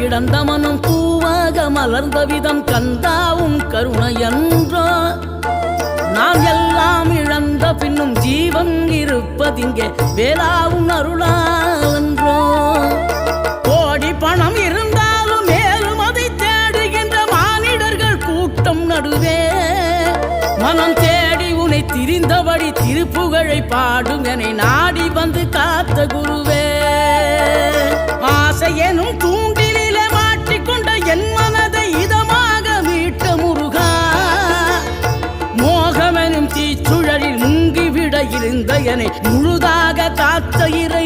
கிடந்த மனம் பூவாக மலர்ந்த விதம் கந்தாவும் கருணையன்றோ நாம் எல்லாம் இழந்த பின்னும் ஜீவன் இருப்பதிங்கே வேளாவும் அருளாவென்றோ கோடி பணம் இருந்தாலும் மேலும் அதை தேடுகின்ற மானிடர்கள் கூட்டம் நடுவே மனம் தேடி உனை திரிந்தபடி திருப்புகழை பாடும் என நாடி வந்து காத்த குருவே ஆசை எனும் தூண்டிலே மாட்டிக்கொண்ட என் மனதை இதமாக மீட்ட முருகா மோகமெனும் தீச்சுழலில் முங்கிவிட இருந்த என்னை முழுதாக காத்த இறை